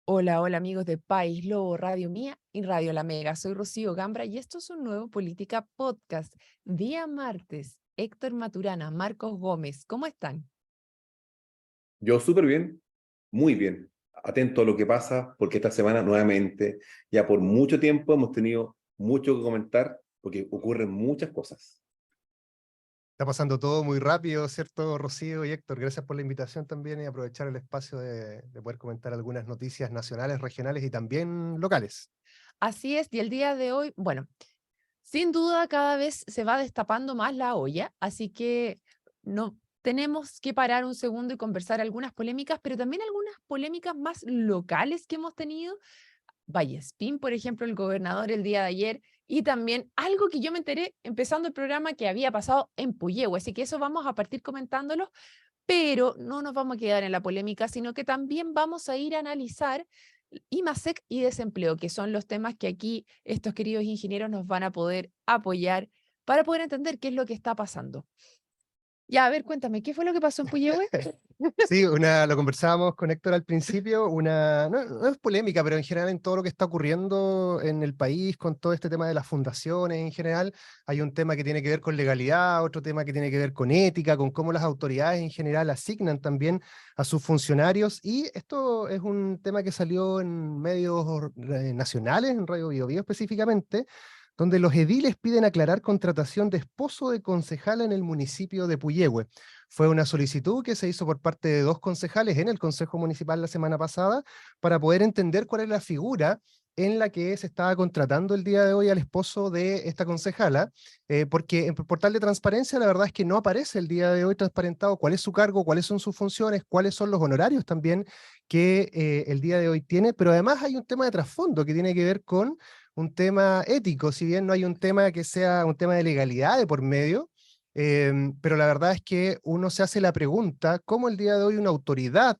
Hola, hola amigos de País Lobo, Radio Mía y Radio La Mega. Soy Rocío Gambra y esto es un nuevo Política Podcast. Día martes, Héctor Maturana, Marcos Gómez, ¿cómo están? Yo súper bien, muy bien, atento a lo que pasa, porque esta semana nuevamente, ya por mucho tiempo hemos tenido mucho que comentar, porque ocurren muchas cosas. Está pasando todo muy rápido, ¿cierto, Rocío y Héctor? Gracias por la invitación también y aprovechar el espacio de poder comentar algunas noticias nacionales, regionales y también locales. Así es, y el día de hoy, bueno, sin duda cada vez se va destapando más la olla, así que no tenemos que parar un segundo y conversar algunas polémicas, pero también algunas polémicas más locales que hemos tenido. Vallespín, por ejemplo, el gobernador el día de ayer, y también algo que yo me enteré empezando el programa que había pasado en Puyehue, así que eso vamos a partir comentándolo, pero no nos vamos a quedar en la polémica, sino que también vamos a ir a analizar IMASEC y desempleo, que son los temas que aquí estos queridos ingenieros nos van a poder apoyar para poder entender qué es lo que está pasando. Ya, a ver, cuéntame, ¿qué fue lo que pasó en Puyehue? Sí, lo conversábamos con Héctor al principio, no es polémica, pero en general en todo lo que está ocurriendo en el país, con todo este tema de las fundaciones en general, hay un tema que tiene que ver con legalidad, otro tema que tiene que ver con ética, con cómo las autoridades en general asignan también a sus funcionarios, y esto es un tema que salió en medios nacionales, en Radio Bio Bio específicamente, donde los ediles piden aclarar contratación de esposo de concejal en el municipio de Puyehue. Fue una solicitud que se hizo por parte de dos concejales en el Consejo Municipal la semana pasada para poder entender cuál es la figura en la que se estaba contratando el día de hoy al esposo de esta concejala, porque en portal de transparencia la verdad es que no aparece el día de hoy transparentado cuál es su cargo, cuáles son sus funciones, cuáles son los honorarios también que el día de hoy tiene, pero además hay un tema de trasfondo que tiene que ver con un tema ético, si bien no hay un tema que sea un tema de legalidad de por medio. Pero la verdad es que uno se hace la pregunta, ¿cómo el día de hoy una autoridad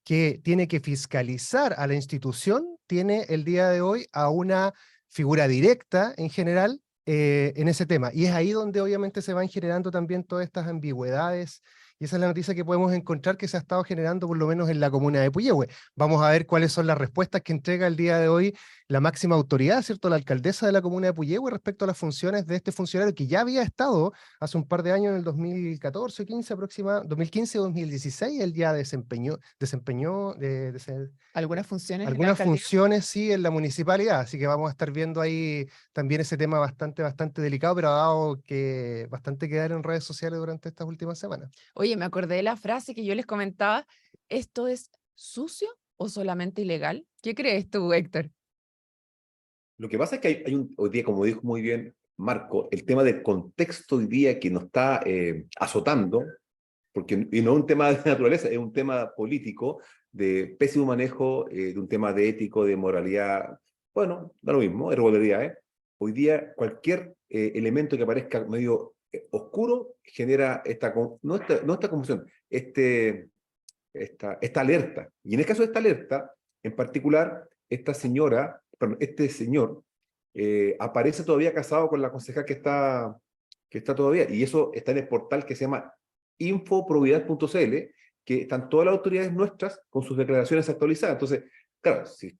que tiene que fiscalizar a la institución tiene el día de hoy a una figura directa en general en ese tema? Y es ahí donde obviamente se van generando también todas estas ambigüedades, y esa es la noticia que podemos encontrar que se ha estado generando por lo menos en la comuna de Puyehue. Vamos a ver cuáles son las respuestas que entrega el día de hoy la máxima autoridad, ¿cierto? La alcaldesa de la comuna de Puyehue respecto a las funciones de este funcionario que ya había estado hace un par de años, en el 2014, 15 aproximadamente, 2015-2016, él ya desempeñó ¿Algunas funciones en la algunas alcaldía? funciones, sí, en la municipalidad, así que vamos a estar viendo ahí también ese tema bastante delicado, pero ha dado que bastante quedar en redes sociales durante estas últimas semanas. Oye, me acordé de la frase que yo les comentaba, ¿esto es sucio o solamente ilegal? ¿Qué crees tú, Héctor? Lo que pasa es que hoy día, como dijo muy bien Marco, el tema del contexto hoy día que nos está azotando, porque y no es un tema de naturaleza, es un tema político, de pésimo manejo, de un tema de ético, de moralidad, bueno, da lo mismo, irregularidades. Hoy día cualquier elemento que aparezca medio oscuro genera no esta confusión, esta alerta. Y en el caso de esta alerta, en particular, esta señora, perdón, este señor, aparece todavía casado con la concejal que está todavía, y eso está en el portal que se llama infoprovidad.cl, que están todas las autoridades nuestras con sus declaraciones actualizadas. Entonces, claro, sí.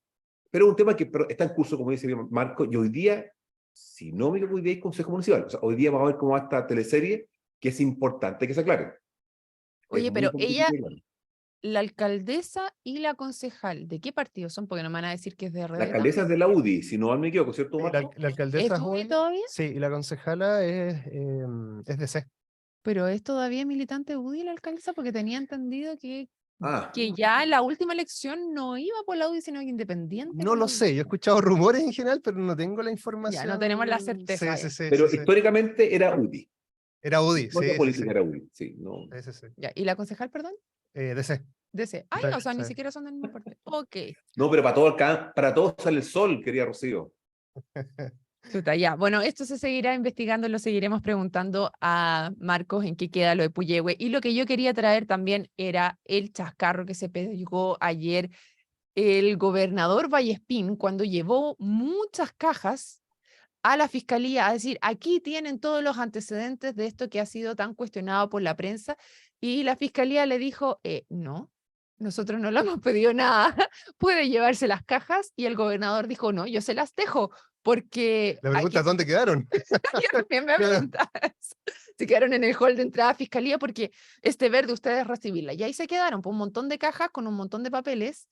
Pero es un tema que está en curso, como dice bien Marco, y hoy día, si no me equivoco, hoy día hay Consejo Municipal. O sea, hoy día vamos a ver cómo va esta teleserie, que es importante que se aclare. Es Oye, muy pero importante que ella, se aclare. la alcaldesa y la concejal, ¿de qué partido son? Porque no me van a decir que es de La RD alcaldesa es de la UDI, si no me equivoco, ¿cierto, Sí, la, Marco? la alcaldesa ¿Es es UDI hoy, todavía? sí, y la concejala es de C. Pero es todavía militante UDI la alcaldesa porque tenía entendido Ah, que ya en la última elección no iba por la UDI, sino que independiente No con lo la UDI. sé, yo he escuchado rumores en general, pero no tengo la Ya no tenemos la información. certeza ahí. pero Sí. históricamente era UDI. Era Su UDI, historia sí. política era UDI, sí. No, Sí. Ya, ¿y la concejal, perdón? DC. DC. Ay, o sea, Sí. ni siquiera son del mismo partido. Ok. no, pero para todos sale el sol, quería Rocío. Chuta, ya. Bueno, esto se seguirá investigando, lo seguiremos preguntando a Marcos en qué queda lo de Puyehue. Y lo que yo quería traer también era el chascarro que se pegó ayer el gobernador Vallespín cuando llevó muchas cajas a la fiscalía a decir, aquí tienen todos los antecedentes de esto que ha sido tan cuestionado por la prensa. Y la fiscalía le dijo, no. Nosotros no le hemos pedido nada, puede llevarse las cajas y el gobernador dijo, no, yo se las dejo, porque La aquí pregunta es, ¿dónde quedaron? yo también me Claro. preguntaba eso. Se quedaron en el hall de entrada a fiscalía porque este verde ustedes recibirla. Y ahí se quedaron, pues un montón de cajas con un montón de papeles,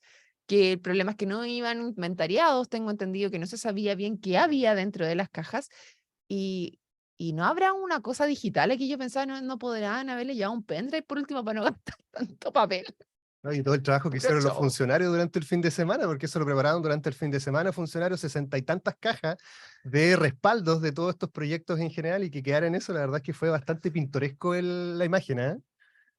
que el problema es que no iban inventariados, tengo entendido que no se sabía bien qué había dentro de las cajas, y, y no habrá una cosa digital. Aquí yo pensaba, no, no podrán haberle llevado un pendrive por último para no gastar tanto papel. ¿No? Y todo el trabajo que Puro hicieron los show. funcionarios durante el fin de semana, porque eso lo prepararon durante el fin de semana, funcionarios, 60 y tantas cajas de respaldos de todos estos proyectos en general, y que quedara en eso, la verdad es que fue bastante pintoresco la imagen, ¿eh?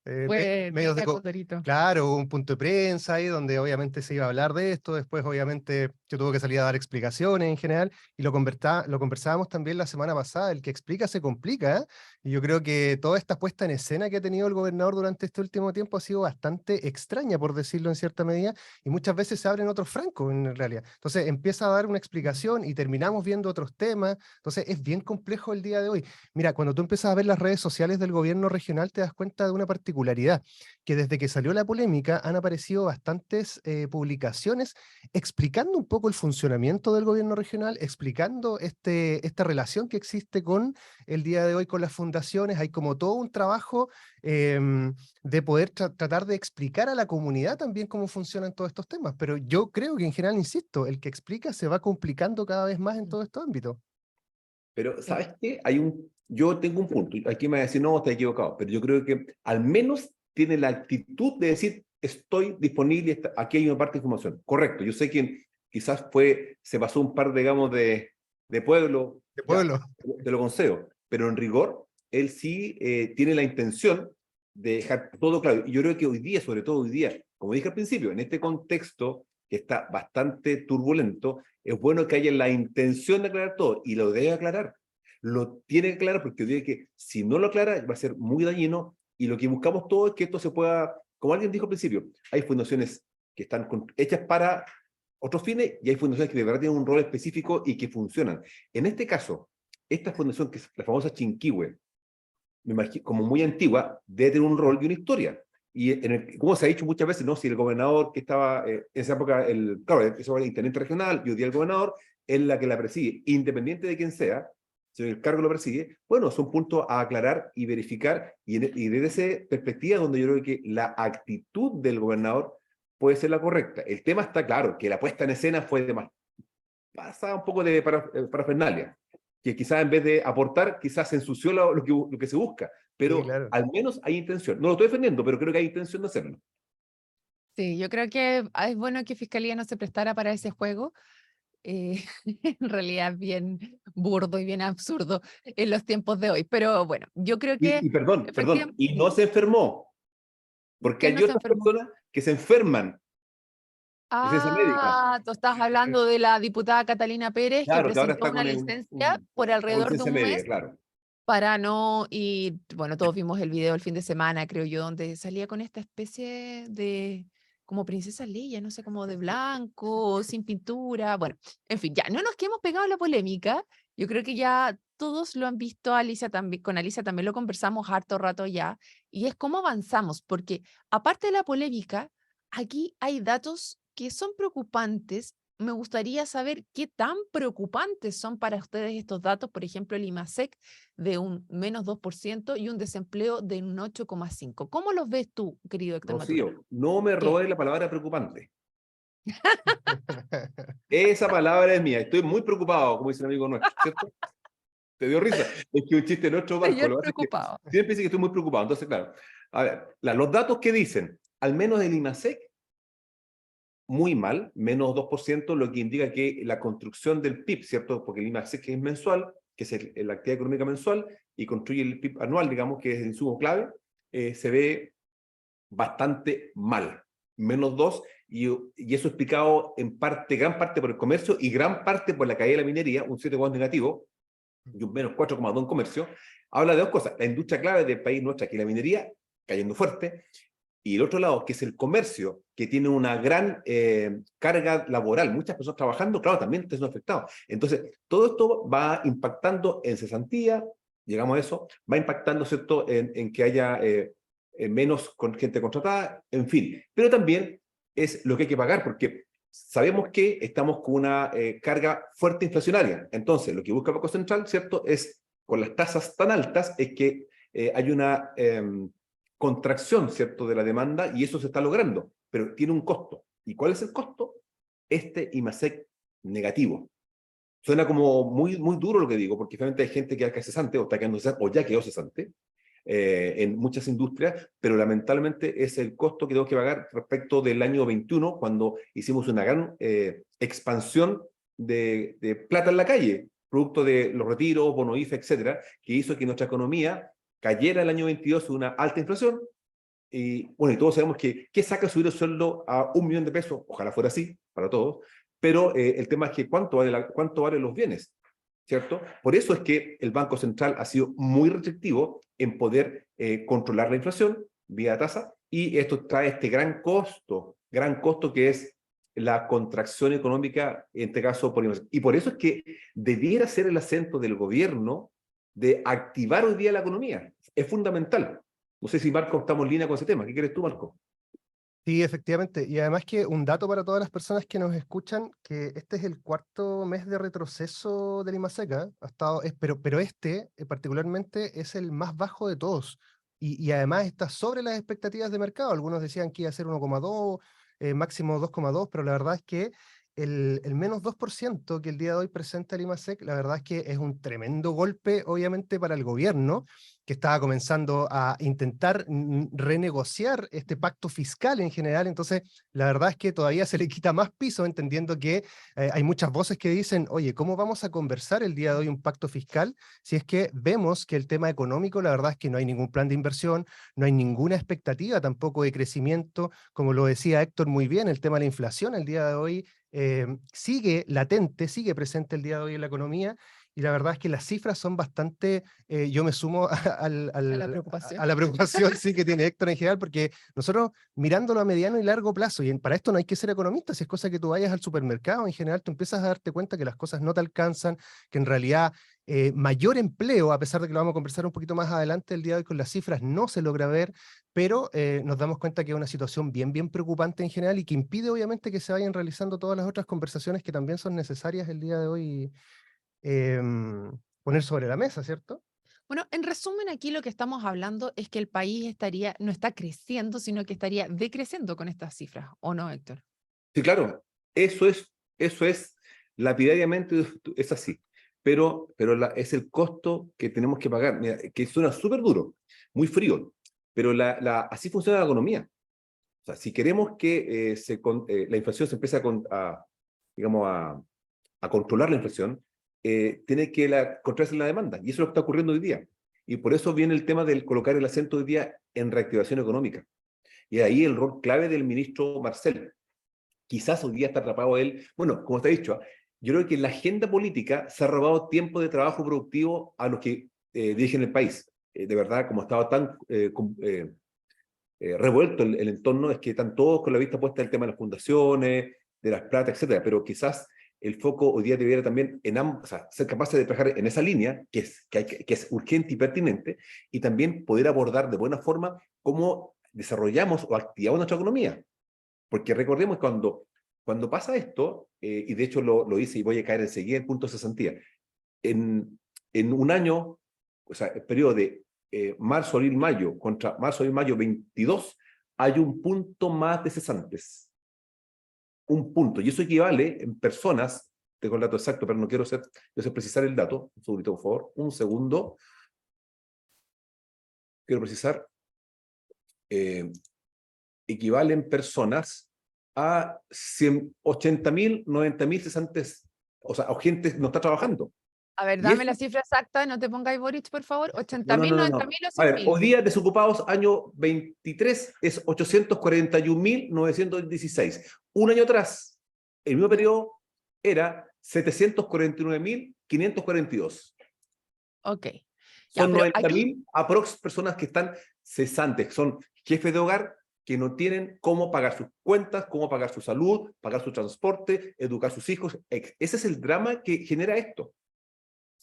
Fue Medios de... mega Condorito. Claro, hubo un punto de prensa ahí donde obviamente se iba a hablar de esto, después obviamente yo tuve que salir a dar explicaciones en general, y lo conversábamos también la semana pasada, el que explica se complica, ¿eh? Y yo creo que toda esta puesta en escena que ha tenido el gobernador durante este último tiempo ha sido bastante extraña, por decirlo en cierta medida, y muchas veces se abren otros francos en realidad. Entonces empieza a dar una explicación y terminamos viendo otros temas, entonces es bien complejo el día de hoy. Mira, cuando tú empiezas a ver las redes sociales del gobierno regional te das cuenta de una particularidad, que desde que salió la polémica han aparecido bastantes publicaciones explicando un poco el funcionamiento del gobierno regional, explicando esta relación que existe con el día de hoy con las fundaciones. Hay como todo un trabajo de poder tratar de explicar a la comunidad también cómo funcionan todos estos temas, pero yo creo que en general, insisto, el que explica se va complicando cada vez más en todos estos ámbitos. Pero, Sí. ¿sabes qué? Yo tengo un punto. Aquí me va a decir, no, está equivocado. Pero yo creo que al menos tiene la actitud de decir, estoy disponible, aquí hay una parte de información. Correcto. Yo sé que quizás se pasó un par, digamos, de pueblo, De ya, pueblo. te lo concedo. Pero en rigor, él sí tiene la intención de dejar todo claro. Y yo creo que hoy día, sobre todo hoy día, como dije al principio, en este contexto que está bastante turbulento, es bueno que haya la intención de aclarar todo, y lo debe aclarar. Lo tiene que aclarar, porque digo que si no lo aclara va a ser muy dañino, y lo que buscamos todo es que esto se pueda, como alguien dijo al principio, hay fundaciones que están hechas para otros fines, y hay fundaciones que de verdad tienen un rol específico y que funcionan. En este caso, esta fundación, que es la famosa Chinquihue, me imagino, como muy antigua, debe tener un rol y una historia. Y como se ha dicho muchas veces, ¿no? Si el gobernador que estaba en esa época, claro, eso era el intendente regional, y hoy día el gobernador es la que la preside, independiente de quién sea, si el cargo lo persigue, bueno, son puntos a aclarar y verificar, y desde esa perspectiva donde yo creo que la actitud del gobernador puede ser la correcta. El tema está claro, que la puesta en escena fue de más, pasa un poco de parafernalia, que quizás en vez de aportar, quizás se ensució lo que se busca, Sí, pero claro. al menos hay intención. No lo estoy defendiendo, pero creo que hay intención de hacerlo. Sí, yo creo que es bueno que Fiscalía no se prestara para ese juego. En realidad es bien burdo y bien absurdo en los tiempos de hoy. Pero bueno, yo creo que Perdón, efectivamente y no se enfermó, porque ¿quién no hay se otras enfermó? personas que se enferman de ciencia médica. Ah, tú estás hablando de la diputada Catalina Pérez que Claro, que ahora presentó está una con licencia por está con alrededor de ciencia un media, mes claro. para no, y bueno, todos vimos el video el fin de semana, creo yo, donde salía con esta especie de, como princesa Leia, no sé, como de blanco, sin pintura, bueno, en fin, ya, no nos quedemos pegados a la polémica, yo creo que ya todos lo han visto, Alicia también, con Alicia también lo conversamos harto rato ya, y es cómo avanzamos, porque aparte de la polémica, aquí hay datos que son preocupantes. Me gustaría saber qué tan preocupantes son para ustedes estos datos, por ejemplo, el IMASEC de un -2% y un desempleo de un 8,5%. ¿Cómo los ves tú, querido Héctor Maturana? Rocío, no me ¿Qué? robé la palabra preocupante. Esa palabra es mía. Estoy muy preocupado, como dice un amigo nuestro, ¿cierto? ¿Te dio risa? Es que un chiste de nuestro barco. Señor Lo que pasa es que preocupado. siempre dice que estoy muy preocupado. Entonces, claro, a ver, los datos que dicen, al menos el IMASEC, muy mal, -2%, lo que indica que la construcción del PIB, ¿cierto? Porque el IMASEC es mensual, que es la actividad económica mensual, y construye el PIB anual, digamos, que es el insumo clave, se ve bastante mal, -2%, y eso explicado en parte, gran parte por el comercio y gran parte por la caída de la minería, un 7,2 negativo, y un -4,2 en comercio. Habla de dos cosas: la industria clave del país nuestra, que es la minería, cayendo fuerte, y el otro lado, que es el comercio, que tiene una gran carga laboral, muchas personas trabajando, claro, también están afectados. Entonces, todo esto va impactando en cesantía, llegamos a eso, va impactando, ¿cierto?, en que haya menos con gente contratada, en fin. Pero también es lo que hay que pagar, porque sabemos que estamos con una carga fuerte inflacionaria. Entonces, lo que busca el Banco Central, ¿cierto?, es, con las tasas tan altas, es que hay una contracción, ¿cierto?, de la demanda, y eso se está logrando, pero tiene un costo. ¿Y cuál es el costo? Este IMASEC negativo. Suena como muy, muy duro lo que digo, porque finalmente hay gente que queda cesante, o está quedando cesante, o ya quedó cesante, en muchas industrias, pero lamentablemente es el costo que tenemos que pagar respecto del año 21, cuando hicimos una gran expansión de plata en la calle, producto de los retiros, bono IFE, etcétera, que hizo que nuestra economía cayera el año 22 una alta inflación. Y bueno, y todos sabemos que ¿qué saca subir el sueldo a $1.000.000? Ojalá fuera así para todos, pero el tema es que cuánto valen los bienes, ¿cierto? Por eso es que el Banco Central ha sido muy restrictivo en poder controlar la inflación vía tasa, y esto trae este gran costo que es la contracción económica, en este caso por inflación. Y por eso es que debiera ser el acento del gobierno de activar hoy día la economía. Es fundamental. No sé si, Marco, estamos en línea con ese tema. ¿Qué crees tú, Marco? Sí, efectivamente. Y además que un dato para todas las personas que nos escuchan, que este es el cuarto mes de retroceso del IMASEC, ¿eh? Ha estado, pero este particularmente es el más bajo de todos. Y además está sobre las expectativas de mercado. Algunos decían que iba a ser 1,2, máximo 2,2, pero la verdad es que el menos 2% que el día de hoy presenta el IMASEC, la verdad es que es un tremendo golpe, obviamente, para el gobierno, que estaba comenzando a intentar renegociar este pacto fiscal en general. Entonces, la verdad es que todavía se le quita más piso, entendiendo que hay muchas voces que dicen, oye, ¿cómo vamos a conversar el día de hoy un pacto fiscal si es que vemos que el tema económico, la verdad es que no hay ningún plan de inversión, no hay ninguna expectativa tampoco de crecimiento? Como lo decía Héctor muy bien, el tema de la inflación el día de hoy sigue latente, sigue presente el día de hoy en la economía, y la verdad es que las cifras son bastante, yo me sumo A la preocupación. a la preocupación sí, que tiene Héctor en general, porque nosotros mirándolo a mediano y largo plazo, y para esto no hay que ser economista, si es cosa que tú vayas al supermercado, en general tú empiezas a darte cuenta que las cosas no te alcanzan, que en realidad mayor empleo, a pesar de que lo vamos a conversar un poquito más adelante el día de hoy con las cifras, no se logra ver, pero nos damos cuenta que es una situación bien, bien preocupante en general, y que impide obviamente que se vayan realizando todas las otras conversaciones que también son necesarias el día de hoy poner sobre la mesa, ¿cierto? Bueno, en resumen, aquí lo que estamos hablando es que el país no está creciendo, sino que estaría decreciendo con estas cifras, ¿o no, Héctor? Sí, claro, eso es lapidariamente, es así, pero es el costo que tenemos que pagar. Mira, que suena súper duro, muy frío, pero así funciona la economía. O sea, si queremos que la inflación se empiece digamos, a controlar la inflación, tiene que contrarse la demanda, y eso es lo que está ocurriendo hoy día. Y por eso viene el tema del colocar el acento hoy día en reactivación económica. Y ahí el rol clave del ministro Marcel. Quizás hoy día está atrapado él. Bueno, como te he dicho, yo creo que la agenda política se ha robado tiempo de trabajo productivo a los que dirigen el país. De verdad, como estaba tan revuelto el entorno, es que están todos con la vista puesta en el tema de las fundaciones, de las plata, etcétera. Pero quizás el foco hoy día debiera también o sea, ser capaces de trabajar en esa línea, que es urgente y pertinente, y también poder abordar de buena forma cómo desarrollamos o activamos nuestra economía. Porque recordemos cuando pasa esto, y de hecho lo hice y voy a caer enseguida en punto de cesantía, en un año, o sea, el periodo de marzo, abril, mayo, contra marzo, abril, mayo 22, hay un punto más de cesantes. Un punto. Y eso equivale en personas, tengo el dato exacto, pero no quiero precisar el dato. Un segundito, por favor. Un segundo. Quiero precisar. Equivalen personas a 80.000, 90.000 cesantes, o sea, o gente no está trabajando. A ver, Y dame eso, la cifra exacta, no te pongáis Boric, por favor. no, 80.000, 90.000 o A ver, 100.000. hoy día desocupados año 23 es 841.916. Un año atrás, el mismo periodo era 749.542. Ok. Ya, Son pero aquí, 90.000 aprox personas que están cesantes, son jefes de hogar que no tienen cómo pagar sus cuentas, cómo pagar su salud, pagar su transporte, educar a sus hijos. Ese es el drama que genera esto.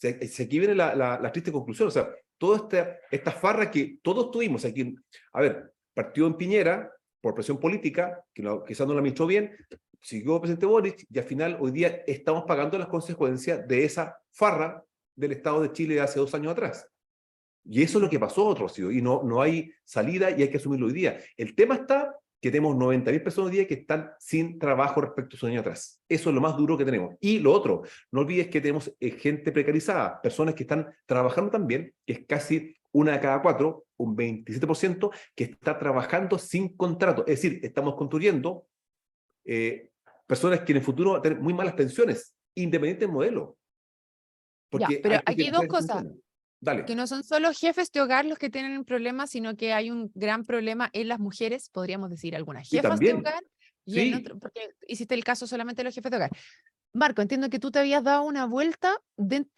O sea, aquí viene la triste conclusión. O sea, toda esta farra que todos tuvimos aquí. A ver, partió en Piñera por presión política, que quizás no la administró bien, siguió el presidente Boric, y al final hoy día estamos pagando las consecuencias de esa farra del Estado de Chile de hace 2 años atrás. Y eso es lo que pasó, Rocío, y no hay salida y hay que asumirlo hoy día. El tema está que tenemos 90.000 personas hoy día que están sin trabajo respecto a su año atrás. Eso es lo más duro que tenemos. Y lo otro, no olvides que tenemos gente precarizada, personas que están trabajando también, que es casi 1 de cada 4, un 27%, que está trabajando sin contrato. Es decir, estamos construyendo personas que en el futuro van a tener muy malas pensiones, independiente del modelo. Ya, Porque pero hay que aquí hay hacer dos esa cosas, distinción. Dale. que no son solo jefes de hogar los que tienen un problema, sino que hay un gran problema en las mujeres, podríamos decir algunas Y jefas de también, hogar, y en sí, otro, porque hiciste el caso solamente de los jefes de hogar. Marco, entiendo que tú te habías dado una vuelta,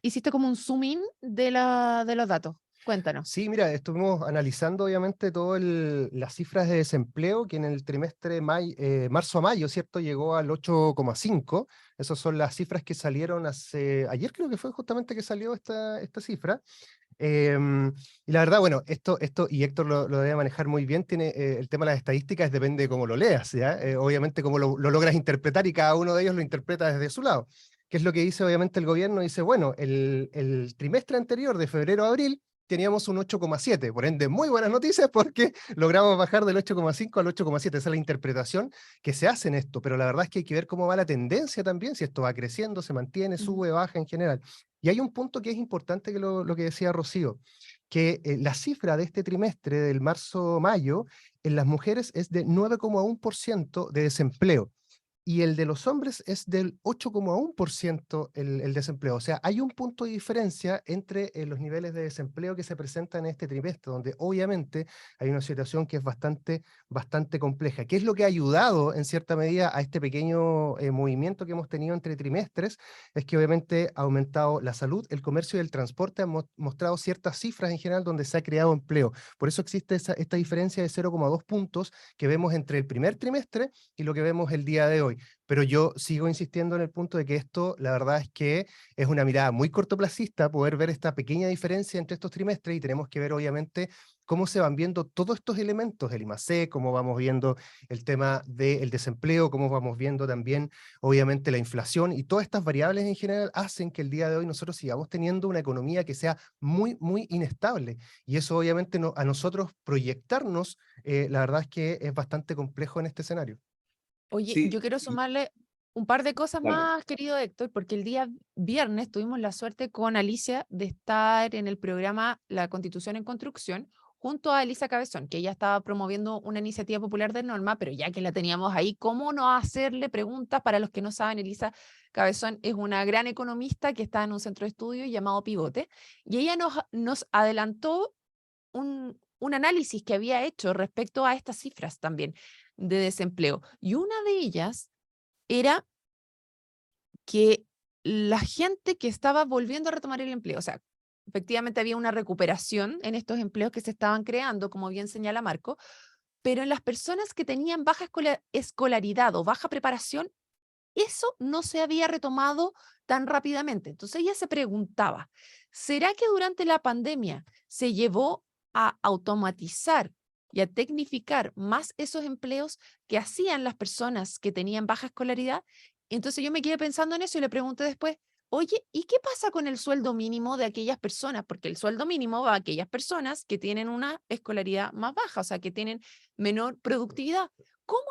hiciste como un zoom in de los datos. Cuéntanos. Sí, mira, estuvimos analizando obviamente todas las cifras de desempleo que en el trimestre marzo a mayo, ¿cierto? Llegó al 8,5. Esas son las cifras que salieron ayer creo que fue justamente que salió esta cifra. Y la verdad, bueno, esto y Héctor lo debe manejar muy bien, tiene el tema de las estadísticas, depende de cómo lo leas, ¿ya? Obviamente cómo lo logras interpretar y cada uno de ellos lo interpreta desde su lado. ¿Qué es lo que dice obviamente el gobierno? Dice, bueno, el trimestre anterior, de febrero a abril, teníamos un 8,7, por ende, muy buenas noticias porque logramos bajar del 8,5 al 8,7, esa es la interpretación que se hace en esto, pero la verdad es que hay que ver cómo va la tendencia también, si esto va creciendo, se mantiene, Ujú. sube, baja en general. Y hay un punto que es importante, que lo que decía Rocío, que la cifra de este trimestre, del marzo-mayo, en las mujeres es de 9,1% de desempleo. Y el de los hombres es del 8,1% el desempleo. O sea, hay un punto de diferencia entre los niveles de desempleo que se presentan en este trimestre, donde obviamente hay una situación que es bastante compleja. ¿Qué es lo que ha ayudado en cierta medida a este pequeño movimiento que hemos tenido entre trimestres? Es que obviamente ha aumentado la salud, el comercio y el transporte, han mostrado ciertas cifras en general donde se ha creado empleo. Por eso existe esta diferencia de 0,2 puntos que vemos entre el primer trimestre y lo que vemos el día de hoy. Pero yo sigo insistiendo en el punto de que esto, la verdad es que es una mirada muy cortoplacista poder ver esta pequeña diferencia entre estos trimestres, y tenemos que ver obviamente cómo se van viendo todos estos elementos, el IMACE, cómo vamos viendo el tema del desempleo, cómo vamos viendo también obviamente la inflación, y todas estas variables en general hacen que el día de hoy nosotros sigamos teniendo una economía que sea muy inestable, y eso obviamente a nosotros proyectarnos, la verdad es que es bastante complejo en este escenario. Oye, yo sí, quiero sumarle un par de cosas dale. más, querido Héctor, porque el día viernes tuvimos la suerte con Alicia de estar en el programa La Constitución en Construcción junto a Elisa Cabezón, que ella estaba promoviendo una iniciativa popular de norma, pero ya que la teníamos ahí, ¿cómo no hacerle preguntas? Para los que no saben, Elisa Cabezón es una gran economista que está en un centro de estudio llamado Pivote, y ella nos adelantó un análisis que había hecho respecto a estas cifras también de desempleo. Y una de ellas era que la gente que estaba volviendo a retomar el empleo, o sea, efectivamente había una recuperación en estos empleos que se estaban creando, como bien señala Marco, pero en las personas que tenían baja escolaridad o baja preparación, eso no se había retomado tan rápidamente. Entonces ella se preguntaba, ¿será que durante la pandemia se llevó a automatizar y a tecnificar más esos empleos que hacían las personas que tenían baja escolaridad? Entonces yo me quedé pensando en eso y le pregunté después, oye, ¿y qué pasa con el sueldo mínimo de aquellas personas? Porque el sueldo mínimo va a aquellas personas que tienen una escolaridad más baja, o sea, que tienen menor productividad. ¿Cómo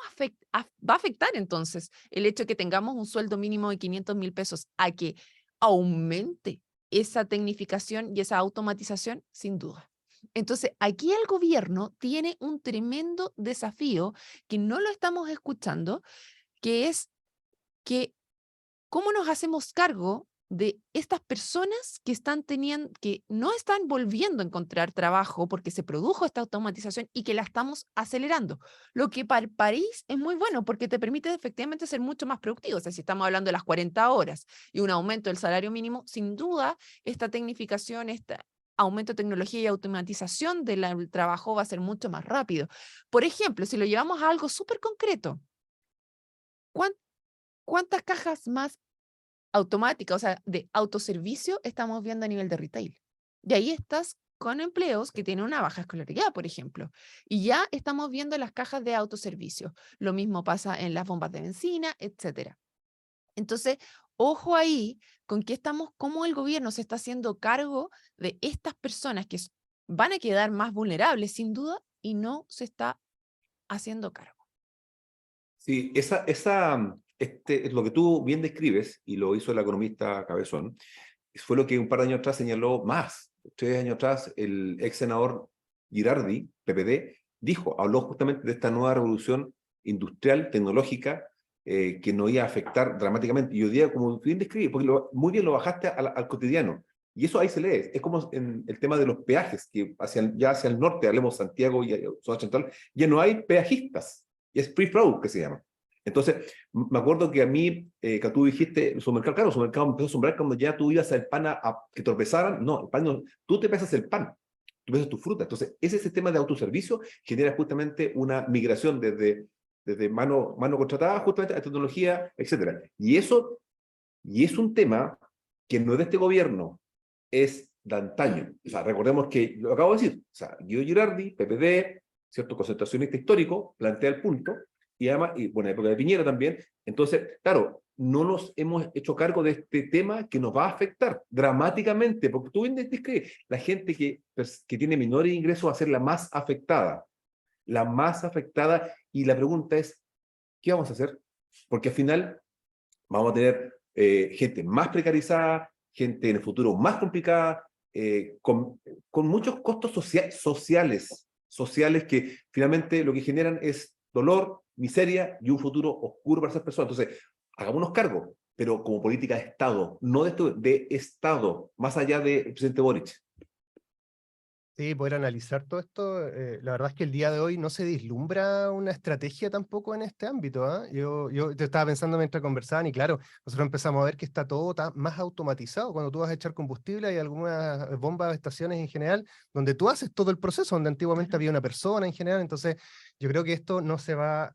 va a afectar entonces el hecho de que tengamos un sueldo mínimo de 500.000 pesos a que aumente esa tecnificación y esa automatización? Sin duda. Entonces, aquí el gobierno tiene un tremendo desafío que no lo estamos escuchando, que es que ¿cómo nos hacemos cargo de estas personas que que no están volviendo a encontrar trabajo porque se produjo esta automatización y que la estamos acelerando? Lo que para el país es muy bueno porque te permite efectivamente ser mucho más productivo. O sea, si estamos hablando de las 40 horas y un aumento del salario mínimo, sin duda, esta tecnificación, este aumento de tecnología y automatización del trabajo va a ser mucho más rápido. Por ejemplo, si lo llevamos a algo súper concreto, ¿cuán- ¿cuántas cajas más automática, o sea, de autoservicio estamos viendo a nivel de retail? Y ahí estás con empleos que tienen una baja escolaridad, por ejemplo. Y ya estamos viendo las cajas de autoservicio. Lo mismo pasa en las bombas de benzina, etcétera. Entonces, ojo ahí con que cómo el gobierno se está haciendo cargo de estas personas que van a quedar más vulnerables, sin duda, y no se está haciendo cargo. Sí, es lo que tú bien describes, y lo hizo el economista Cabezón, fue lo que un par de años atrás señaló más. 3 años atrás, el ex senador Girardi, PPD, habló justamente de esta nueva revolución industrial, tecnológica, que nos iba a afectar dramáticamente. Y hoy día, como bien describes, porque muy bien lo bajaste al cotidiano, y eso ahí se lee. Es como en el tema de los peajes, que ya hacia el norte, hablemos Santiago y zona central, ya no hay peajistas, y es free flow que se llama. Entonces, me acuerdo que a mí, que tú dijiste, el supermercado, claro, el supermercado me empezó a asombrar cuando ya tú ibas al pan a que tropezaran. No, el pan no, tú te pesas el pan, tú pesas tu fruta. Entonces, ese sistema de autoservicio genera justamente una migración desde mano contratada justamente a tecnología, etcétera. Y es un tema que no es de este gobierno, es de antaño. O sea, recordemos que, lo acabo de decir, o sea, Guido Girardi, PPD, cierto concentracionista histórico, plantea el punto, y además, y bueno, época de Piñera también. Entonces, claro, no nos hemos hecho cargo de este tema que nos va a afectar dramáticamente, porque tú bien dices que la gente que tiene menores ingresos va a ser la más afectada, y la pregunta es, ¿qué vamos a hacer? Porque al final vamos a tener gente más precarizada, gente en el futuro más complicada, con muchos costos sociales que finalmente lo que generan es dolor, miseria y un futuro oscuro para esas personas. Entonces, hagámonos cargo, pero como política de Estado, no de Estado, más allá del presidente Boric. Sí, poder analizar todo esto. La verdad es que el día de hoy no se vislumbra una estrategia tampoco en este ámbito. ¿Ah? Yo te estaba pensando mientras conversaban y claro, nosotros empezamos a ver que está todo más automatizado. Cuando tú vas a echar combustible hay algunas bombas de estaciones en general donde tú haces todo el proceso, donde antiguamente había una persona en general. Entonces, yo creo que esto no se va...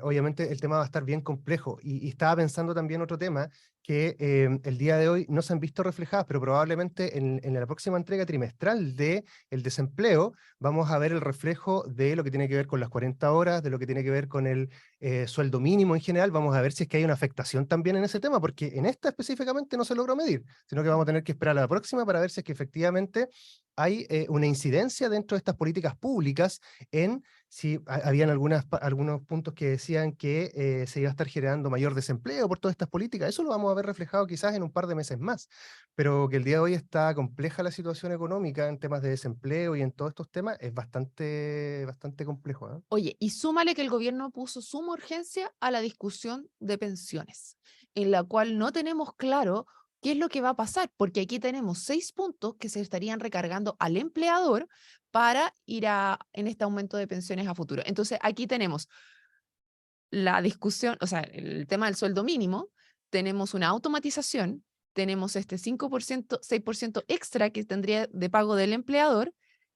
obviamente el tema va a estar bien complejo y estaba pensando también otro tema que el día de hoy no se han visto reflejadas, pero probablemente en la próxima entrega trimestral de el desempleo vamos a ver el reflejo de lo que tiene que ver con las 40 horas, de lo que tiene que ver con el sueldo mínimo en general. Vamos a ver si es que hay una afectación también en ese tema, porque en esta específicamente no se logró medir, sino que vamos a tener que esperar a la próxima para ver si es que efectivamente hay una incidencia dentro de estas políticas públicas en si habían algunos puntos que decían que se iba a estar generando mayor desempleo por todas estas políticas. Eso lo vamos a ver reflejado quizás en un par de meses más, pero que el día de hoy está compleja la situación económica en temas de desempleo y en todos estos temas es bastante complejo. ¿Eh? Oye, y súmale que el gobierno puso suma urgencia a la discusión de pensiones, en la cual no tenemos claro qué es lo que va a pasar, porque aquí tenemos 6 puntos que se estarían recargando al empleador para ir en este aumento de pensiones a futuro. Entonces, aquí tenemos la discusión, o sea, el tema del sueldo mínimo, tenemos una automatización, tenemos este 5%, 6% extra que tendría de pago del empleador.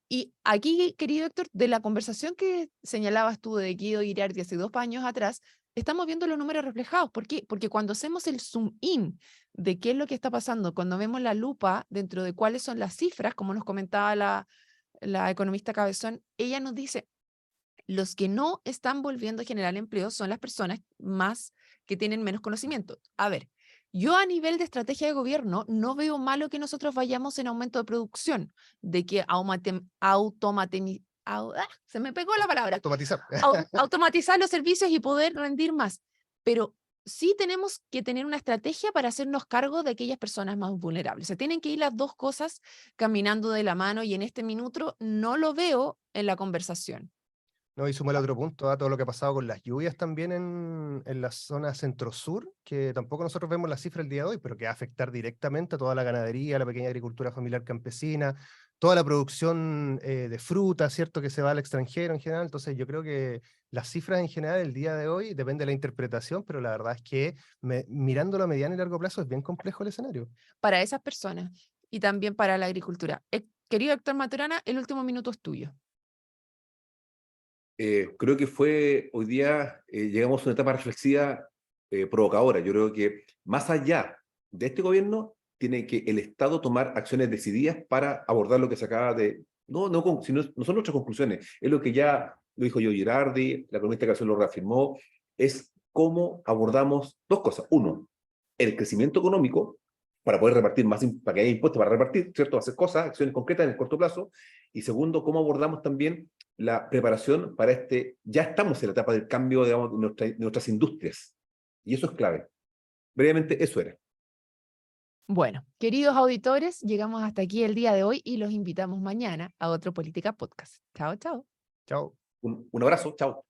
Y aquí, querido Héctor, de la conversación que señalabas tú de Guido Iriardi hace 2 años atrás, estamos viendo los números reflejados. ¿Por qué? Porque cuando hacemos el zoom in de qué es lo que está pasando, cuando vemos la lupa dentro de cuáles son las cifras, como nos comentaba la economista Cabezón, ella nos dice, los que no están volviendo a generar empleo son las personas más que tienen menos conocimiento. A ver, yo a nivel de estrategia de gobierno no veo malo que nosotros vayamos en aumento de producción, de que se me pegó la palabra, Automatizar. automatizar los servicios y poder rendir más, pero sí tenemos que tener una estrategia para hacernos cargo de aquellas personas más vulnerables. Se tienen que ir las dos cosas caminando de la mano y en este minuto no lo veo en la conversación. No, y suma el otro punto a todo lo que ha pasado con las lluvias también en la zona centro-sur, que tampoco nosotros vemos la cifra el día de hoy, pero que va a afectar directamente a toda la ganadería, la pequeña agricultura familiar campesina, toda la producción de fruta, ¿cierto? Que se va al extranjero en general. Entonces yo creo que las cifras en general el día de hoy depende de la interpretación, pero la verdad es que mirándolo a mediano y largo plazo es bien complejo el escenario. Para esas personas y también para la agricultura. Querido Héctor Maturana, el último minuto es tuyo. Creo que hoy día llegamos a una etapa reflexiva provocadora. Yo creo que más allá de este gobierno, tiene que el Estado tomar acciones decididas para abordar lo que se acaba de... no son nuestras conclusiones, es lo que ya lo dijo Joe Girardi, la economista Casel lo reafirmó, es cómo abordamos dos cosas. Uno, el crecimiento económico, para poder repartir más, para que haya impuestos para repartir, ¿cierto? Hacer cosas, acciones concretas en el corto plazo. Y segundo, cómo abordamos también la preparación para ya estamos en la etapa del cambio, digamos, de nuestras industrias. Y eso es clave. Brevemente, eso era. Bueno, queridos auditores, llegamos hasta aquí el día de hoy y los invitamos mañana a otro Política Podcast. Chao, chao. Chao. Un abrazo, chao.